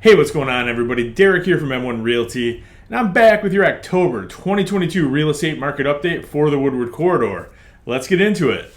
Hey, what's going on, everybody? Derek here from M1 Realty, and I'm back with your October 2022 real estate market update for the Woodward Corridor. Let's get into it.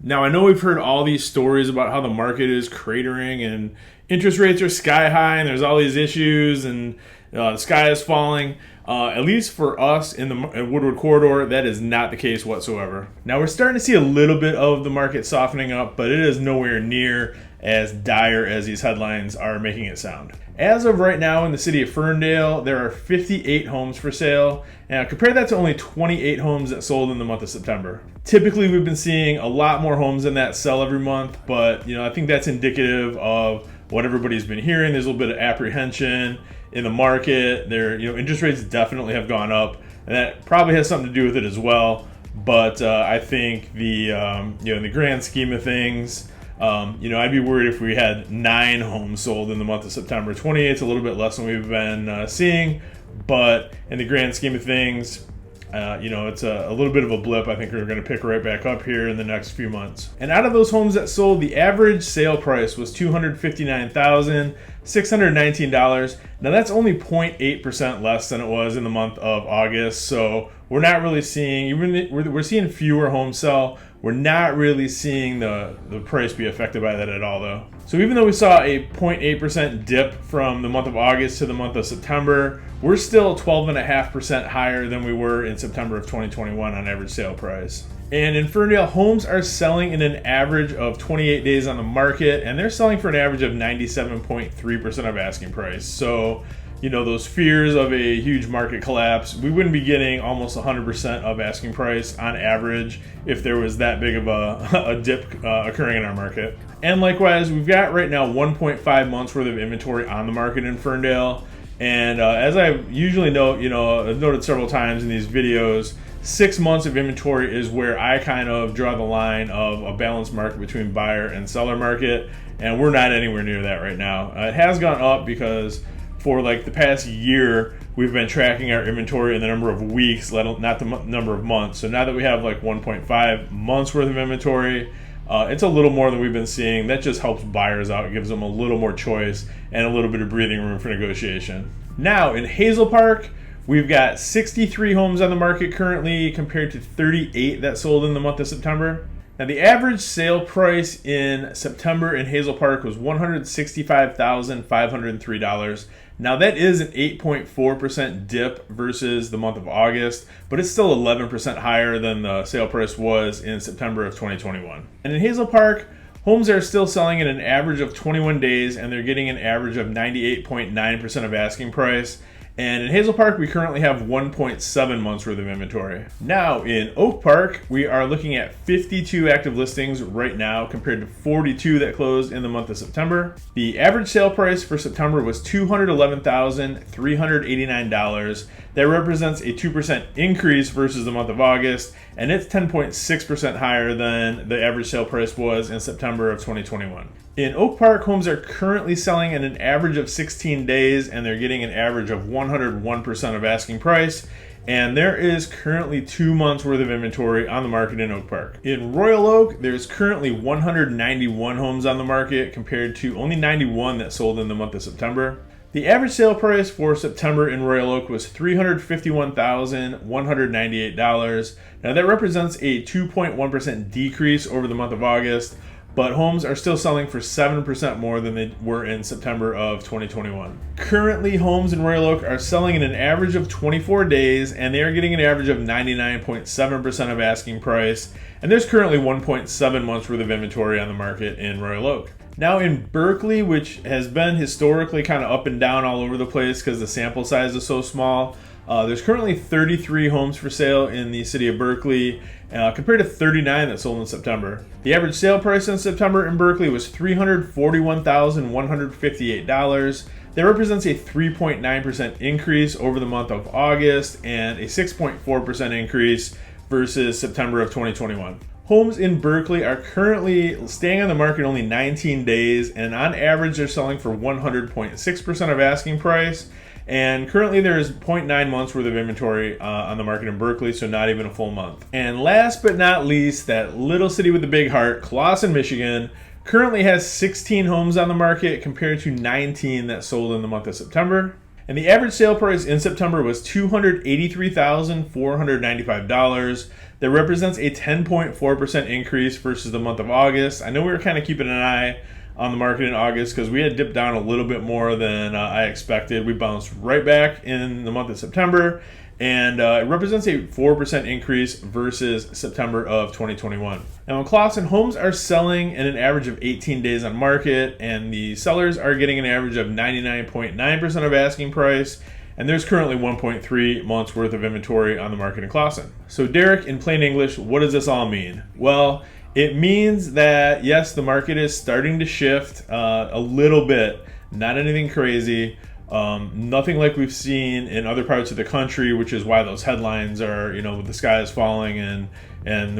Now, I know we've heard all these stories about how the market is cratering and interest rates are sky high and there's all these issues and the sky is falling. At least for us in the Woodward Corridor, that is not the case whatsoever. Now, we're starting to see a little bit of the market softening up, but it is nowhere near as dire as these headlines are making it sound. As of right now in the city of Ferndale, there are 58 homes for sale. Now, compare that to only 28 homes that sold in the month of September. Typically, we've been seeing a lot more homes than that sell every month, but I think that's indicative of what everybody's been hearing. There's a little bit of apprehension in the market. Interest rates definitely have gone up, and that probably has something to do with it as well. But I think in the grand scheme of things, I'd be worried if we had 9 homes sold in the month of September. 28 is a little bit less than we've been seeing, but in the grand scheme of things, it's a little bit of a blip. I think we're going to pick right back up here in the next few months. And out of those homes that sold, the average sale price was $259,619. Now that's only 0.8% less than it was in the month of August. So we're not really seeing, we're seeing fewer homes sell. We're not really seeing the price be affected by that at all, though. So even though we saw a 0.8% dip from the month of August to the month of September, we're still 12.5% higher than we were in September of 2021 on average sale price. And in Ferndale, homes are selling in an average of 28 days on the market, and they're selling for an average of 97.3% of asking price. So, those fears of a huge market collapse, we wouldn't be getting almost 100% of asking price on average if there was that big of a dip occurring in our market. And likewise, we've got right now 1.5 months worth of inventory on the market in Ferndale. And as I usually note, I've noted several times in these videos, 6 months of inventory is where I kind of draw the line of a balanced market between buyer and seller market. And we're not anywhere near that right now. It has gone up because for the past year, we've been tracking our inventory in the number of weeks, not the number of months. So now that we have 1.5 months worth of inventory, it's a little more than we've been seeing. That just helps buyers out. It gives them a little more choice and a little bit of breathing room for negotiation. Now in Hazel Park, we've got 63 homes on the market currently compared to 38 that sold in the month of September. Now, the average sale price in September in Hazel Park was $165,503. Now, that is an 8.4% dip versus the month of August, but it's still 11% higher than the sale price was in September of 2021. And in Hazel Park, homes are still selling in an average of 21 days, and they're getting an average of 98.9% of asking price. And in Hazel Park, we currently have 1.7 months worth of inventory. Now in Oak Park, we are looking at 52 active listings right now compared to 42 that closed in the month of September. The average sale price for September was $211,389. That represents a 2% increase versus the month of August, and it's 10.6% higher than the average sale price was in September of 2021. In Oak Park, homes are currently selling in an average of 16 days, and they're getting an average of 101% of asking price. And there is currently 2 months worth of inventory on the market in Oak Park. In Royal Oak, there's currently 191 homes on the market compared to only 91 that sold in the month of September. The average sale price for September in Royal Oak was $351,198. Now that represents a 2.1% decrease over the month of August, but homes are still selling for 7% more than they were in September of 2021. Currently, homes in Royal Oak are selling in an average of 24 days, and they are getting an average of 99.7% of asking price. And there's currently 1.7 months worth of inventory on the market in Royal Oak. Now in Berkeley, which has been historically kind of up and down all over the place because the sample size is so small, there's currently 33 homes for sale in the city of Berkeley compared to 39 that sold in September. The average sale price in September in Berkeley was $341,158. That represents a 3.9% increase over the month of August and a 6.4% increase versus September of 2021. Homes in Berkeley are currently staying on the market only 19 days, and on average they're selling for 100.6% of asking price. And currently there's 0.9 months worth of inventory on the market in Berkeley, so not even a full month. And last but not least, that little city with the big heart, Clawson, Michigan, currently has 16 homes on the market compared to 19 that sold in the month of September. And the average sale price in September was $283,495. That represents a 10.4% increase versus the month of August. I know we were kind of keeping an eye on the market in August because we had dipped down a little bit more than I expected. We bounced right back in the month of September, and it represents a 4% increase versus September of 2021. Now in Clawson, homes are selling in an average of 18 days on market, and the sellers are getting an average of 99.9% of asking price, and there's currently 1.3 months worth of inventory on the market in Clawson. So Derek, in plain English, what does this all mean? Well, it means that, yes, the market is starting to shift a little bit, not anything crazy, nothing like we've seen in other parts of the country, which is why those headlines are, the sky is falling and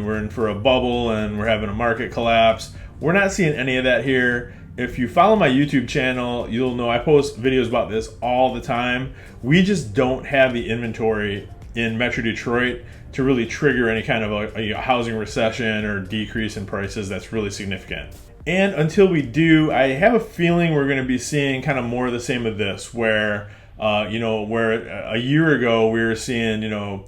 we're in for a bubble and we're having a market collapse. We're not seeing any of that here. If you follow my YouTube channel, you'll know I post videos about this all the time. We just don't have the inventory in Metro Detroit to really trigger any kind of a housing recession or decrease in prices that's really significant. And until we do, I have a feeling we're going to be seeing kind of more of the same of this, where where a year ago we were seeing 2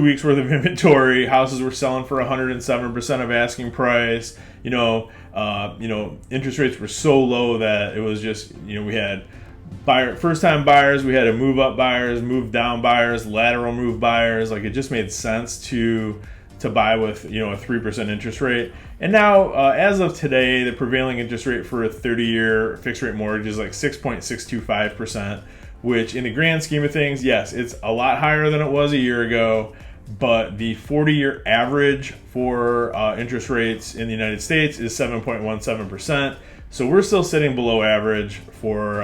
weeks worth of inventory, houses were selling for 107% of asking price. Interest rates were so low that it was just we had first-time buyers, we had move-up buyers, move-down buyers, lateral move buyers. Like, it just made sense to buy with a 3% interest rate. And now, as of today, the prevailing interest rate for a 30-year fixed-rate mortgage is like 6.625%, which in the grand scheme of things, yes, it's a lot higher than it was a year ago. But the 40-year average for interest rates in the United States is 7.17%. So we're still sitting below average for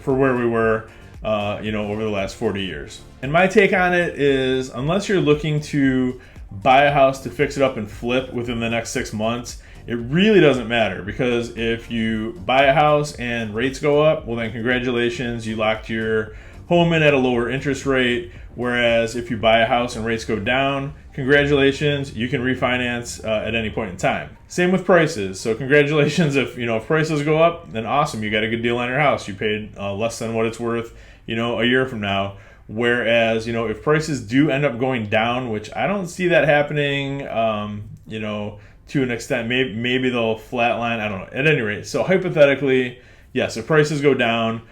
where we were over the last 40 years. And my take on it is, unless you're looking to buy a house to fix it up and flip within the next 6 months, it really doesn't matter, because if you buy a house and rates go up, well then congratulations, you locked your home in at a lower interest rate. Whereas if you buy a house and rates go down, congratulations, you can refinance at any point in time. Same with prices. So congratulations, if prices go up, then awesome, you got a good deal on your house. You paid less than what it's worth, a year from now. Whereas, if prices do end up going down, which I don't see that happening, to an extent, maybe they'll flatline. I don't know. At any rate, so hypothetically, yes, if prices go down,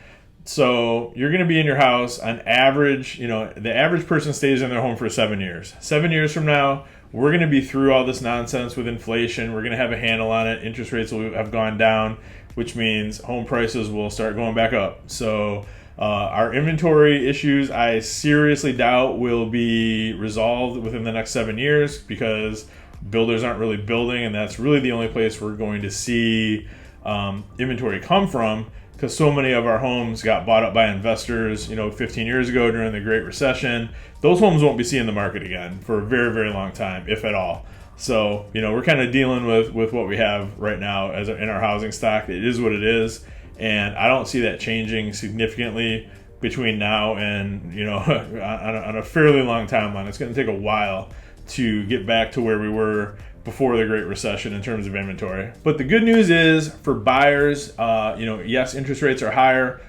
so you're going to be in your house on average, the average person stays in their home for 7 years. 7 years from now, we're going to be through all this nonsense with inflation. We're going to have a handle on it. Interest rates will have gone down, which means home prices will start going back up. So our inventory issues, I seriously doubt will be resolved within the next 7 years, because builders aren't really building, and that's really the only place we're going to see inventory come from. Because so many of our homes got bought up by investors, 15 years ago during the Great Recession. Those homes won't be seeing the market again for a very, very long time, if at all. So, we're kind of dealing with what we have right now in our housing stock. It is what it is, and I don't see that changing significantly between now and, on a fairly long timeline. It's going to take a while to get back to where we were before the Great Recession in terms of inventory. But the good news is, for buyers, yes, interest rates are higher,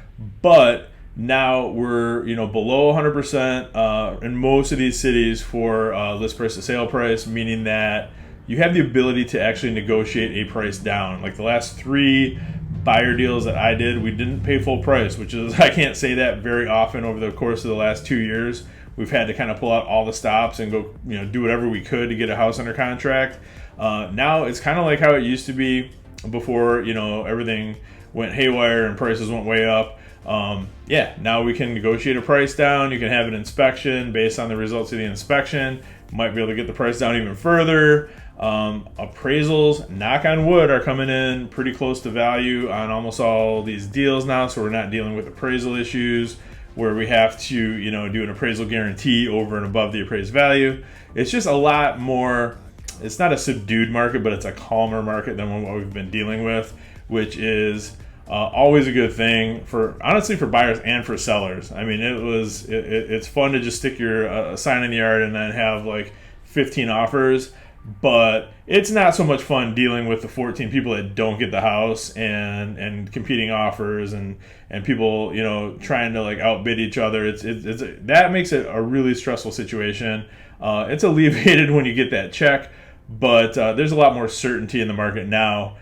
but now we're below 100% in most of these cities for list price to sale price, meaning that you have the ability to actually negotiate a price down. Like the last 3 buyer deals that I did, we didn't pay full price, which is, I can't say that very often over the course of the last 2 years. We've had to kind of pull out all the stops and go, do whatever we could to get a house under contract. Now it's kind of like how it used to be before, everything went haywire and prices went way up. Now we can negotiate a price down. You can have an inspection based on the results of the inspection. Might be able to get the price down even further. Appraisals, knock on wood, are coming in pretty close to value on almost all these deals now, so we're not dealing with appraisal issues where we have to, do an appraisal guarantee over and above the appraised value. It's just a lot more, it's not a subdued market, but it's a calmer market than what we've been dealing with, which is Always a good thing for, honestly, for buyers and for sellers. I mean, it's fun to just stick your sign in the yard and then have like 15 offers, but it's not so much fun dealing with the 14 people that don't get the house and competing offers and people, you know, trying to like outbid each other. That makes it a really stressful situation. It's alleviated when you get that check, but there's a lot more certainty in the market now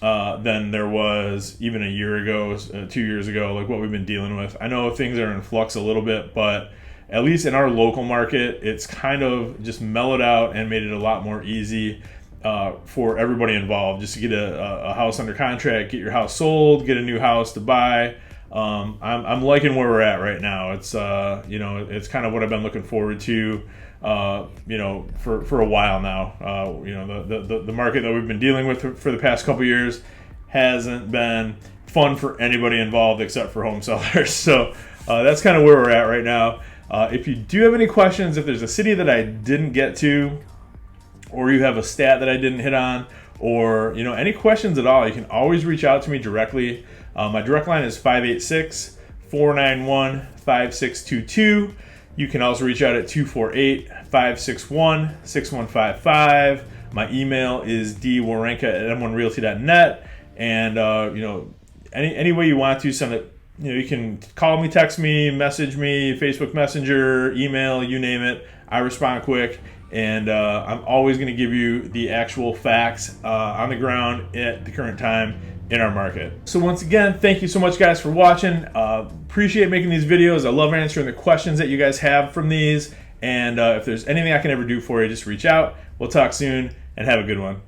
than there was even a year ago, 2 years ago, like what we've been dealing with. I know things are in flux a little bit, but at least in our local market, it's kind of just mellowed out and made it a lot more easy for everybody involved, just to get a house under contract, get your house sold, get a new house to buy. I'm liking where we're at right now. It's you know, it's kind of what I've been looking forward to, you know, for a while now. You know, the market that we've been dealing with for the past couple years hasn't been fun for anybody involved except for home sellers. So that's kind of where we're at right now. If you do have any questions, if there's a city that I didn't get to, or you have a stat that I didn't hit on, or, you know, any questions at all, you can always reach out to me directly. My direct line is 586-491-5622. You can also reach out at 248-561-6155. My email is dwerenka@m1realty.net. And, you know, any way you want to send it, you know, you can call me, text me, message me, Facebook Messenger, email, you name it. I respond quick. And I'm always going to give you the actual facts on the ground at the current time in our market. So once again, thank you so much, guys, for watching. Appreciate making these videos. I love answering the questions that you guys have from these. And if there's anything I can ever do for you, just reach out. We'll talk soon, and have a good one.